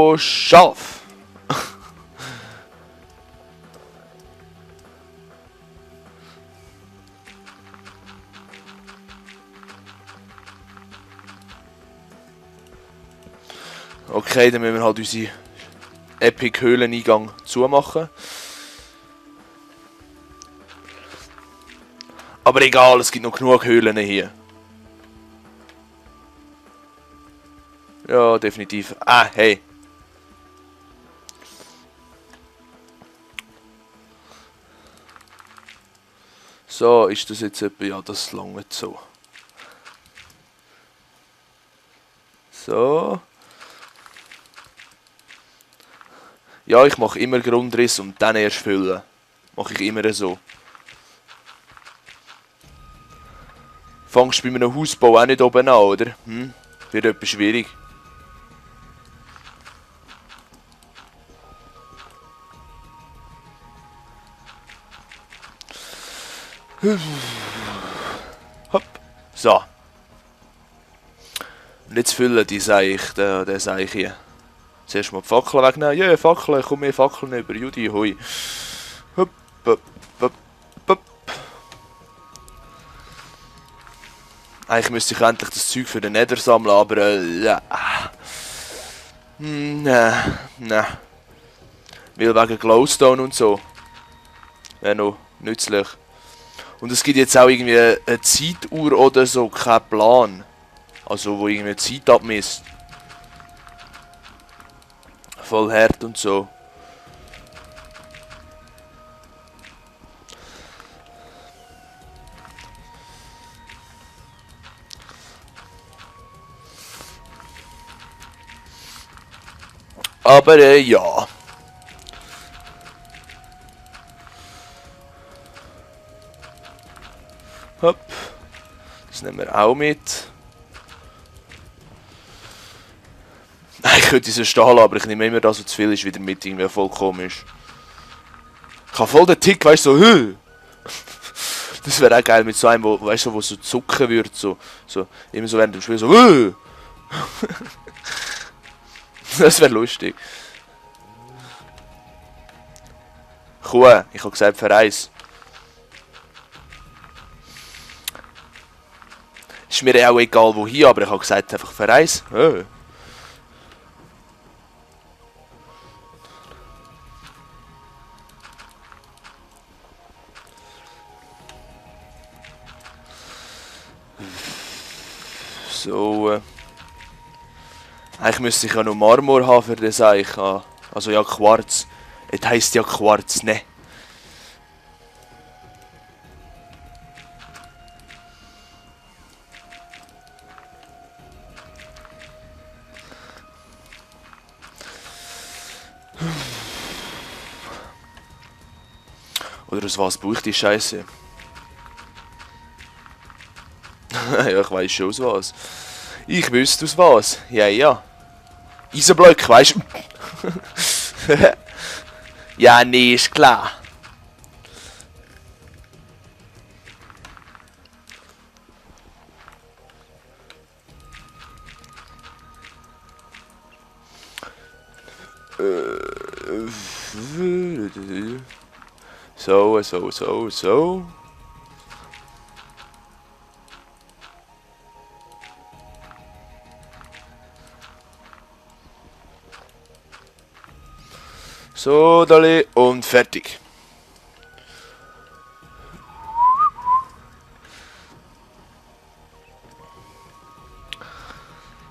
Oh, Schaf. Okay, dann müssen wir halt unsere Epic Höhleneingang zumachen. Aber egal, es gibt noch genug Höhlen hier. Ja, definitiv. Ah, hey. So, ist das jetzt etwa? Ja, das langt so. So. Ja, ich mache immer Grundriss und dann erst füllen. Mache ich immer so. Fangst du bei einem Hausbau auch nicht oben an, oder? Wird etwas schwierig. Hopp. So. Und jetzt füllen die Seich, der Seich hier. Zuerst mal die Fackeln wegnehmen. Ja, Fackeln, komm mehr Fackeln über. Judy, hoi. Hopp, hopp, hopp, hopp. Eigentlich müsste ich endlich das Zeug für den Nether sammeln, aber ja. Nein. Weil wegen Glowstone und so. Wäre noch nützlich. Und es gibt jetzt auch irgendwie eine Zeituhr oder so, kein Plan. Also wo irgendwie Zeit abmisst. Voll hart und so. Aber ja. Hopp. Das nehmen wir auch mit. Ich könnte diesen Stahl, aber ich nehme immer das, was zu viel ist, wieder mit. Irgendwie voll komisch. Ich habe voll den Tick, weißt du, so, Das wäre auch geil mit so einem, wo, weißt du, wo so zucken würde, so immer so während dem Spiel so, Das wäre lustig. Kuh, ich habe gesagt Vereis. Ist mir auch egal wohin, aber ich habe gesagt einfach Vereis. So. Eigentlich müsste ich ja noch Marmor haben für das Eich. Also ja, Quarz. Es heisst ja Quarz, ne? Oder aus was brauche ich die Scheiße? Ja, ich weiß schon aus was. Ich wüsste aus was. Ja. Eisenblöcke, weißt du? Ja, nee, ist klar. So. So, Dali, und fertig.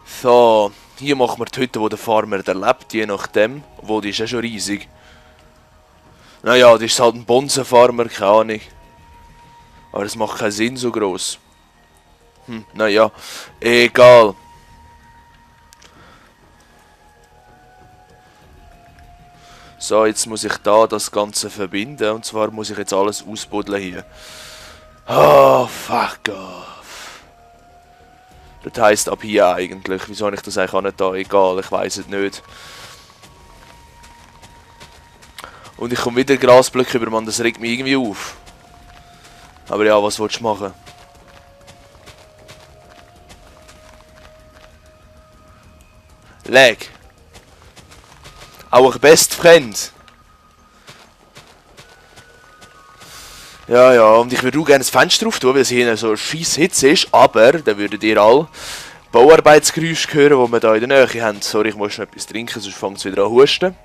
So, hier machen wir die Hütte, wo der Farmer lebt, je nachdem. Obwohl, die ist ja schon riesig. Naja, das ist halt ein Bonzenfarmer, keine Ahnung. Aber das macht keinen Sinn so gross. Naja, egal. So, jetzt muss ich da das Ganze verbinden. Und zwar muss ich jetzt alles ausbuddeln hier. Oh, fuck off. Das heisst ab hier eigentlich. Wieso habe ich das eigentlich auch nicht da? Egal, ich weiß es nicht. Und ich komme wieder Grasblöcke über, Mann. Das regt mich irgendwie auf. Aber ja, was willst du machen? Leg. Our best friend. Ja, ja, und ich würde auch gerne das Fenster drauf tun, weil es hier so scheiß Hitze ist, aber dann würdet ihr alle Bauarbeitsgeräusche hören, die wir hier in der Nähe haben. Sorry, ich muss noch etwas trinken, sonst fängt es wieder an zu husten.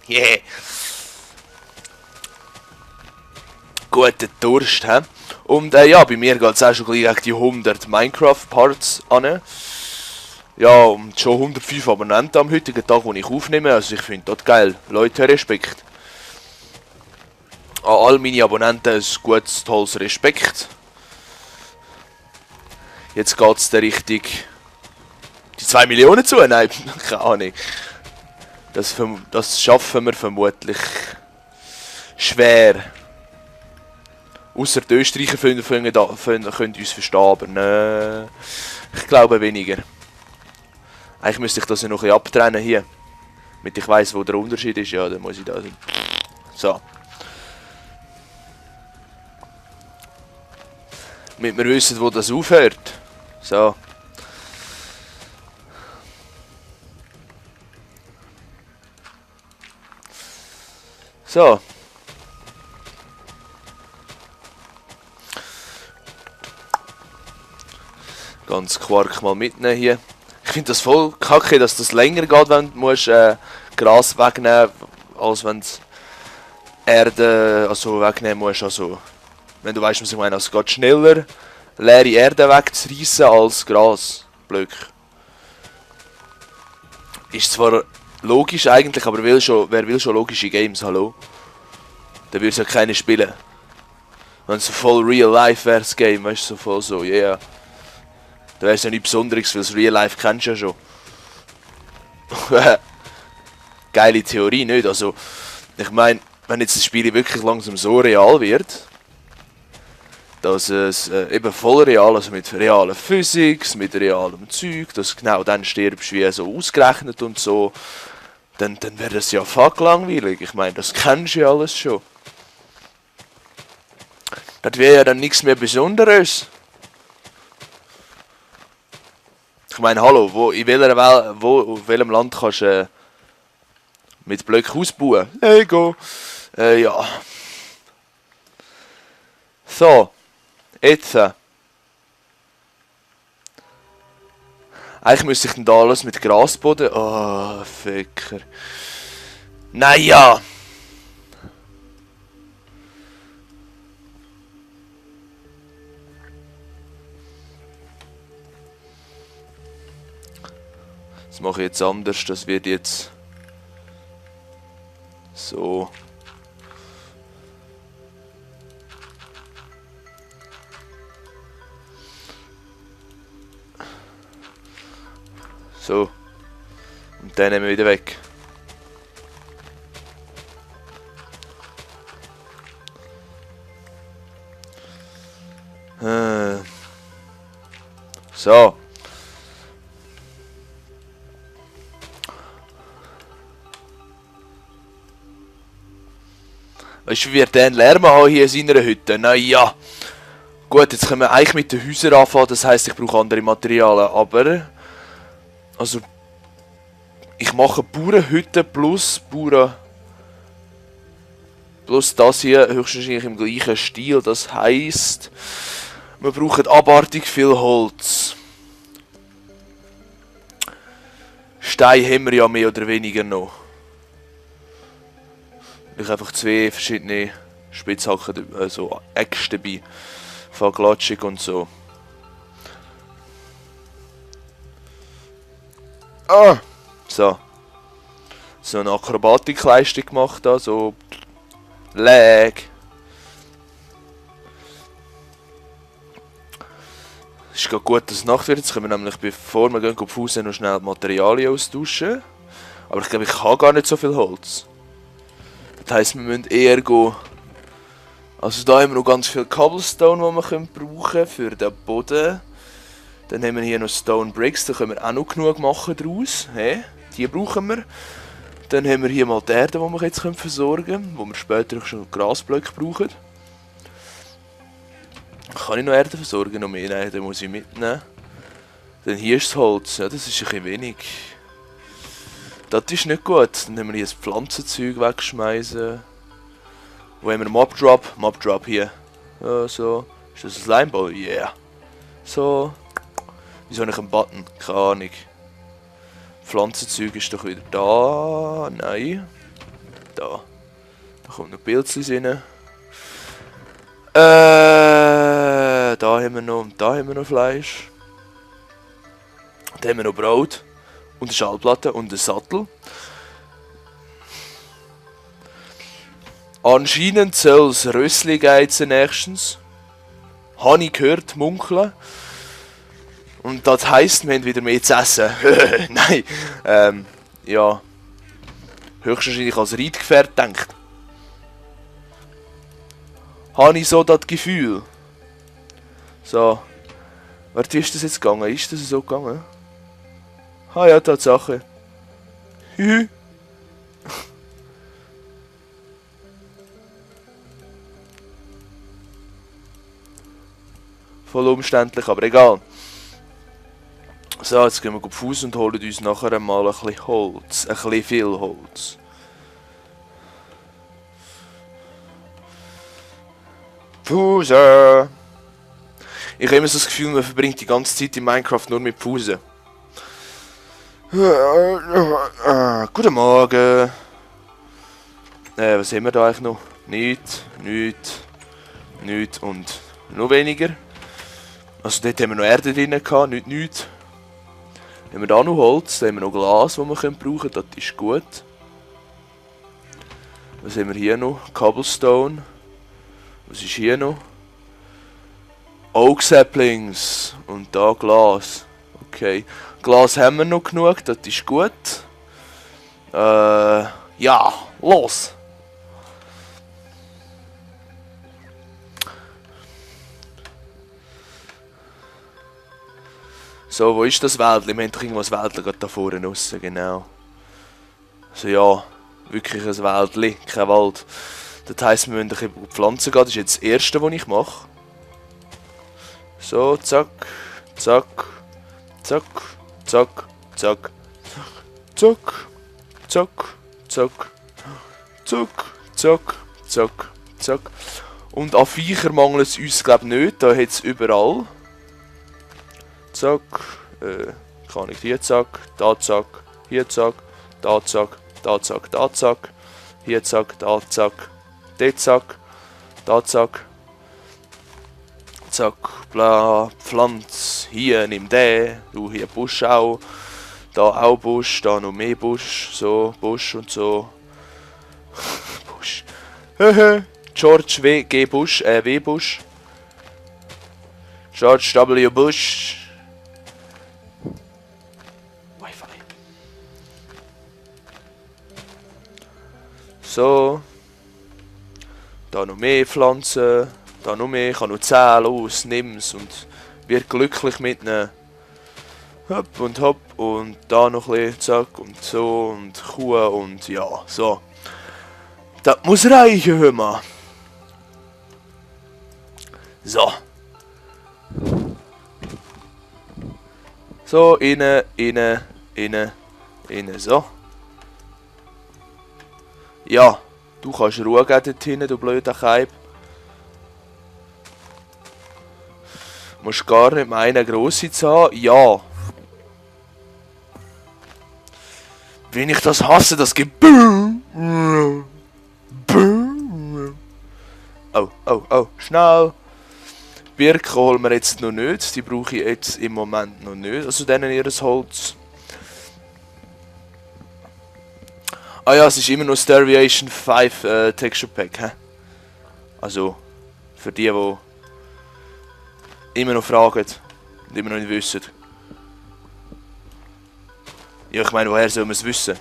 Yeah. Guten Durst, hä? Und ja, bei mir geht es auch schon gleich gegen die 100 Minecraft-Parts an. Ja, und schon 105 Abonnenten am heutigen Tag, wo ich aufnehme. Also ich finde das geil. Leute, Respekt. An all meine Abonnenten ein gutes, tolles Respekt. Jetzt geht es der Richtung die 2 Millionen zu. Nein, keine Ahnung. Das schaffen wir vermutlich schwer. Ausser die Österreicher können uns verstehen, aber ne, ich glaube weniger. Eigentlich müsste ich das ja noch ein bisschen abtrennen hier. Damit ich weiss, wo der Unterschied ist. Ja, dann muss ich da... So. Damit wir wissen, wo das aufhört. So. So. Ganz Quark mal mitnehmen hier. Ich finde das voll kacke, dass das länger geht, wenn du musst, Gras wegnehmen als wenn du Erde also wegnehmen musst. Also, wenn du weißt, was ich meine, es geht schneller, leere Erde wegzureißen als Grasblöcke. Ist zwar logisch eigentlich, aber wer will schon logische Games, hallo? Dann würde es ja keine spielen. Wenn es so voll Real Life wäre, das Game, weißt du, so voll so, yeah. Da wäre es ja nichts Besonderes, weil das Real Life kennst du ja schon. Geile Theorie, nicht? Also, ich meine, wenn jetzt das Spiel wirklich langsam so real wird, dass es eben voll real, also mit realer Physik, mit realem Zeug, dass genau dann stirbst, wie so ausgerechnet und so, dann wäre das ja fuck langweilig. Ich meine, das kennst du ja alles schon. Das wäre ja dann nichts mehr Besonderes. Ich meine, hallo, auf welchem Land kannst du mit Blöcken ausbauen? Lego. Ja. So. Jetzt. Eigentlich müsste ich denn da alles mit Grasboden... Oh, Ficker. Naja. Das mache ich jetzt anders. Das wird jetzt... So... So. Und dann nehmen wir wieder weg. So. Weißt du, wie wir den Lärm haben hier in seiner Hütte? Naja. Gut, jetzt können wir eigentlich mit den Häusern anfangen. Das heisst, ich brauche andere Materialien. Aber... Also... Ich mache Bauernhütte plus Bauern... Plus das hier höchstwahrscheinlich im gleichen Stil. Das heisst... Wir brauchen abartig viel Holz. Stein haben wir ja mehr oder weniger noch. Ich einfach 2 verschiedene Spitzhacken, also Äxte dabei. Verglatschung und so. Ah! So. So eine Akrobatikleistung gemacht da, so. Lag. Es ist gut, dass es Nacht wird. Jetzt können wir nämlich, bevor wir gehen auf Haus, noch schnell Materialien austauschen. Aber ich glaube, ich habe gar nicht so viel Holz. Das heisst, wir müssen eher gehen. Also da haben wir noch ganz viel Cobblestone, die wir brauchen können für den Boden. Dann haben wir hier noch Stone Bricks, da können wir auch noch genug machen daraus. Hey, die brauchen wir. Dann haben wir hier mal die Erde, die wir jetzt versorgen können, wo wir später schon Grasblöcke brauchen. Kann ich noch Erde versorgen? Noch mehr? Nein, den muss ich mitnehmen. Dann hier ist das Holz. Ja, das ist ein bisschen wenig. Das ist nicht gut. Dann haben wir hier das Pflanzenzeug wegschmeißen. Wo haben wir Mob Drop? Mob Drop hier. Ja, so. Ist das ein Slimeball? Yeah. So. Wieso nicht ein Button? Keine Ahnung. Pflanzenzeug ist doch wieder da. Nein. Da. Da kommt noch Pilzlis rein. Da haben wir noch. Und da haben wir noch Fleisch. Da haben wir noch Brot. Und eine Schallplatte und einen Sattel. Anscheinend soll es Rössli geizen nächstens. Habe ich gehört, munkeln. Und das heisst, wir haben wieder mehr zu essen. Nein. Ja. Höchstwahrscheinlich als Reitgefährt denkt. Habe ich so das Gefühl. So. Warte, wie ist das jetzt gegangen? Ist das so gegangen? Ah ja, Tatsache. Hü. Voll umständlich, aber egal. So, jetzt gehen wir auf Fuß und holen uns nachher mal ein bisschen Holz. Ein bisschen viel Holz. Pause! Ich habe immer so das Gefühl, man verbringt die ganze Zeit in Minecraft nur mit Pause. Guten Morgen! Was haben wir da eigentlich noch? Nichts und noch weniger. Also dort haben wir noch Erde drin gehabt, nichts. Haben wir da noch Holz, da haben wir noch Glas, das wir brauchen können, das ist gut. Was haben wir hier noch? Cobblestone. Was ist hier noch? Oak Saplings. Und da Glas. Okay. Glas haben wir noch genug, das ist gut. Ja, los! So, wo ist das Wäldchen? Wir haben doch irgendwo ein Wäldchen gerade da vorne raus, genau. Also ja, wirklich ein Wäldchen, kein Wald. Das heisst, wir müssen ein bisschen Pflanzen gehen, das ist jetzt das erste, was ich mache. So, zack, zack, zack, zack, zack, zack, zack, zack, zack, zack, zack, zack. Und an Viecher mangelt es uns, glaube ich, nicht, da hat es überall. Zack, kann ich hier zack, da zack, hier zack, da zack, da zack, da zack, hier zack, da zack, dort zack, da zack, zack, bla, Pflanz, hier nimm den, du hier Busch auch, da auch Busch, da noch mehr Busch, so, Busch und so. Busch. George W. G. Busch, W. Busch. George W. Bush. Wi-Fi. So. Da noch mehr Pflanzen. Da noch mehr. Ich kann noch 10 los. Nimm's und wird glücklich mit einem Hopp und Hopp. Und da noch ein bisschen zack und so und Kuh und ja, so. Das muss reichen, hör mal. So. So, innen, so. Ja, du kannst Ruhe geben dort hinten, du blöder Keib. Du musst gar nicht meinen, grosse zu haben. Ja. Wenn ich das hasse, das gibt... Oh, schnell. Birken holen wir jetzt noch nicht, die brauche ich jetzt im Moment noch nicht, also denen ihres Holz. Ah ja, es ist immer noch Starvation 5 Texture Pack, hä? Also, für die immer noch fragen und immer noch nicht wissen. Ja, ich meine, woher soll man es wissen?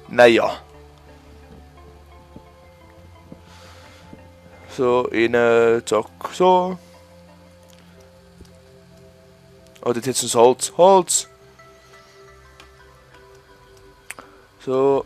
Naja. So, innen, zack, so. Oh, dort hat es ein Holz. Holz! So.